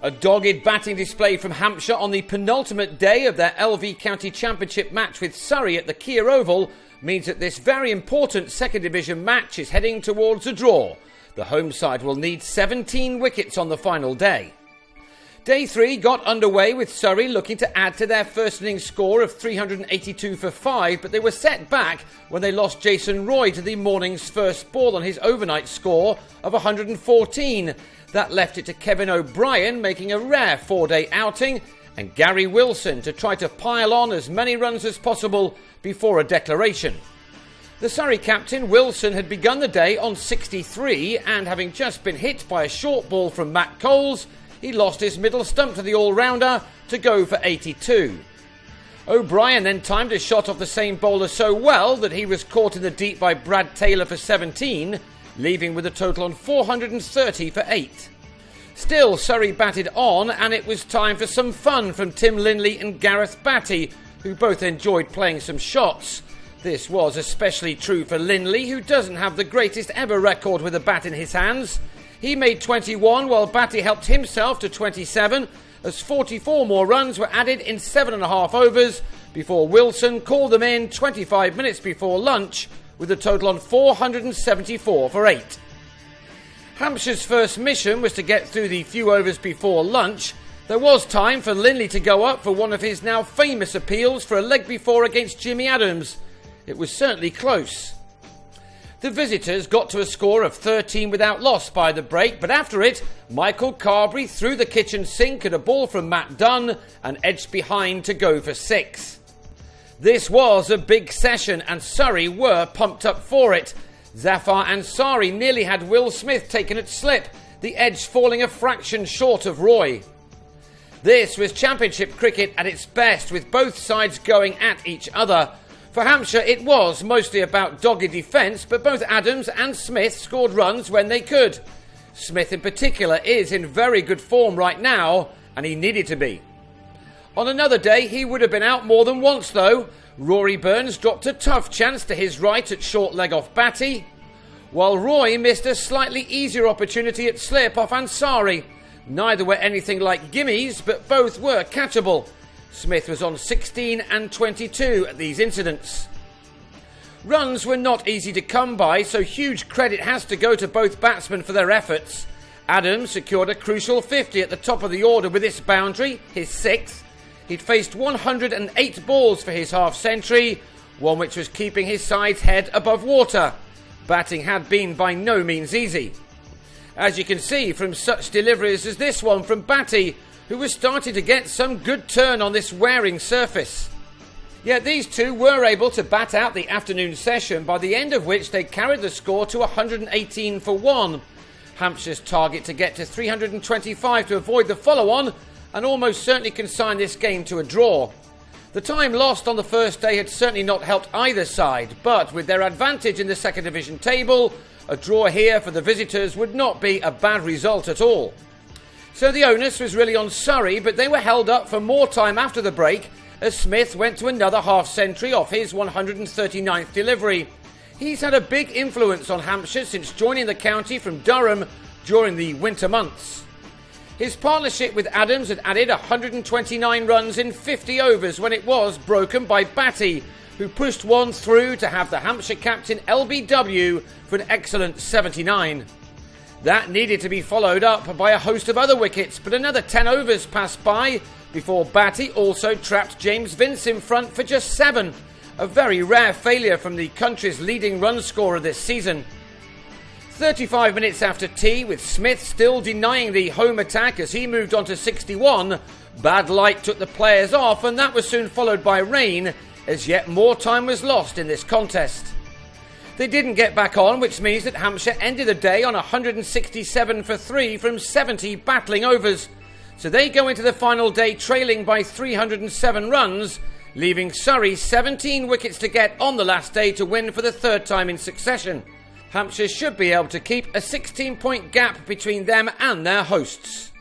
A dogged batting display from Hampshire on the penultimate day of their LV County Championship match with Surrey at the Kia Oval means that this very important second division match is heading towards a draw. The home side will need 17 wickets on the final day. Day 3 got underway with Surrey looking to add to their first innings score of 382 for 5, but they were set back when they lost Jason Roy to the morning's first ball on his overnight score of 114. That left it to Kevin O'Brien making a rare 4-day outing and Gary Wilson to try to pile on as many runs as possible before a declaration. The Surrey captain, Wilson, had begun the day on 63 and having just been hit by a short ball from Matt Coles, he lost his middle stump to the all-rounder to go for 82. O'Brien then timed a shot off the same bowler so well that he was caught in the deep by Brad Taylor for 17, leaving with a total on 430 for 8. Still, Surrey batted on and it was time for some fun from Tim Linley and Gareth Batty, who both enjoyed playing some shots. This was especially true for Linley, who doesn't have the greatest ever record with a bat in his hands. He made 21 while Batty helped himself to 27 as 44 more runs were added in 7.5 overs before Wilson called them in 25 minutes before lunch with a total on 474 for 8. Hampshire's first mission was to get through the few overs before lunch. There was time for Linley to go up for one of his now famous appeals for a leg before against Jimmy Adams. It was certainly close. The visitors got to a score of 13 without loss by the break, but after it, Michael Carberry threw the kitchen sink at a ball from Matt Dunn and edged behind to go for 6. This was a big session and Surrey were pumped up for it. Zafar Ansari nearly had Will Smith taken at slip, the edge falling a fraction short of Roy. This was championship cricket at its best, with both sides going at each other. For Hampshire it was mostly about dogged defence, but both Adams and Smith scored runs when they could. Smith in particular is in very good form right now, and he needed to be. On another day, he would have been out more than once though. Rory Burns dropped a tough chance to his right at short leg off Batty, while Roy missed a slightly easier opportunity at slip off Ansari. Neither were anything like gimmies, but both were catchable. Smith was on 16 and 22 at these incidents. Runs were not easy to come by, so huge credit has to go to both batsmen for their efforts. Adams secured a crucial 50 at the top of the order with this boundary, his 6th. He'd faced 108 balls for his half-century, one which was keeping his side's head above water. Batting had been by no means easy, as you can see from such deliveries as this one from Batty, who was starting to get some good turn on this wearing surface. Yet these two were able to bat out the afternoon session, by the end of which they carried the score to 118 for 1. Hampshire's target to get to 325 to avoid the follow-on and almost certainly consign this game to a draw. The time lost on the first day had certainly not helped either side, but with their advantage in the second division table, a draw here for the visitors would not be a bad result at all. So the onus was really on Surrey, but they were held up for more time after the break as Smith went to another half-century off his 139th delivery. He's had a big influence on Hampshire since joining the county from Durham during the winter months. His partnership with Adams had added 129 runs in 50 overs when it was broken by Batty, who pushed one through to have the Hampshire captain LBW for an excellent 79. That needed to be followed up by a host of other wickets, but another 10 overs passed by before Batty also trapped James Vince in front for just 7, a very rare failure from the country's leading run scorer this season. 35 minutes after tea, with Smith still denying the home attack as he moved on to 61, bad light took the players off and that was soon followed by rain, as yet more time was lost in this contest. They didn't get back on, which means that Hampshire ended the day on 167 for 3 from 70 battling overs. So they go into the final day trailing by 307 runs, leaving Surrey 17 wickets to get on the last day to win for the third time in succession. Hampshire should be able to keep a 16-point gap between them and their hosts.